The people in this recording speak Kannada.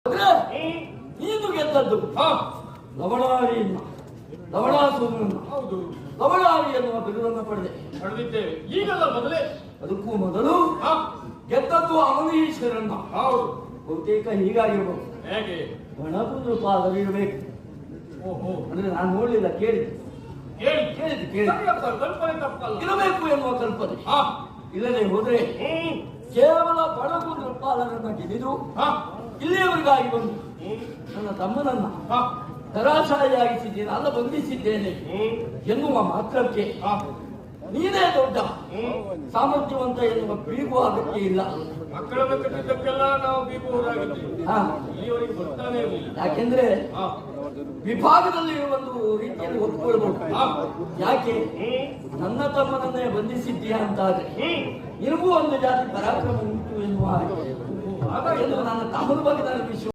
ಆದ್ರೆ ನೀನು ಗೆದ್ದದ್ದು ಲವಣಾರಿಯನ್ನ, ಲವಣಾಸುರನನ್ನ, ಹೌದು, ಲವಣಾರಿ ಎನ್ನುವ ಬಿರುದನ್ನು ಪಡೆದಿದ್ದೇವೆ. ಈಗಲ್ಲ ಮೊದಲೇ. ಅದಕ್ಕೂ ಮೊದಲು ಗೆದ್ದದ್ದು ಅಮನೀಶ್ವರನ್ನ. ಹೌದು, ಬಹುತೇಕ ಹೀಗಾಗಿರ್ಬೋದು. ಹೇಗೆ? ಗಣಪತಿ ಪಾದವಿರಬೇಕು. ಓಹೋ, ಅಂದ್ರೆ ನಾನು ನೋಡ್ಲಿಲ್ಲ, ಕೇಳಿದೆ ಕಲ್ಪನೆ ತಪ್ಪಲ್ಲ. ಇರಬೇಕು ಎನ್ನುವ ಕಲ್ಪನೆ. ಇಲ್ಲದೆ ಹೋದ್ರೆ ಕೇವಲ ಬಡಗು ನೃಪಾಲನನ್ನ ಗೆದ್ದು ಇಲ್ಲಿಯವರೆಗಾಗಿ ಬಂದು ನನ್ನ ತಮ್ಮನನ್ನ ಧರಾಶಾಯಿಯಾಗಿಸಿದ್ದೇನೆ, ಅಲ್ಲ ಬಂಧಿಸಿದ್ದೇನೆ ಎನ್ನುವ ಮಾತ್ರಕ್ಕೆ ನೀನೇ ದೊಡ್ಡ ಸಾಮರ್ಥ್ಯವಂತ ಎನ್ನುವ ಬೀಗುವ ಅಗತ್ಯ ಇಲ್ಲ. ಮಕ್ಕಳನ್ನು ಕಟ್ಟಿದ್ದಕ್ಕೆಲ್ಲ ನಾವು ಬೀಗುವವರಾಗಿದ್ದೇವೆ. ಇಲ್ಲಿಯವರೆಗೆ ಬರ್ತಾನೆ ಇರಲಿಲ್ಲ. ಯಾಕೆಂದ್ರೆ ವಿಭಾಗದಲ್ಲಿ ಒಂದು ರೀತಿಯಲ್ಲಿ ಒಪ್ಕೊಳ್ಬಹುದು. ಯಾಕೆ ನನ್ನ ತಮ್ಮನನ್ನೇ ಬಂಧಿಸಿದ್ದೀಯಾ ಅಂತಾದ್ರೆ ನಿನಗೂ ಒಂದು ಜಾತಿ ಪರಾಕ್ರಮ ಉಂಟು ಎನ್ನುವ ಹಾಗೆ. ನನ್ನ ತಮ್ಮನ ಬಗ್ಗೆ ನನಗೆ ವಿಶ್ವಾಸ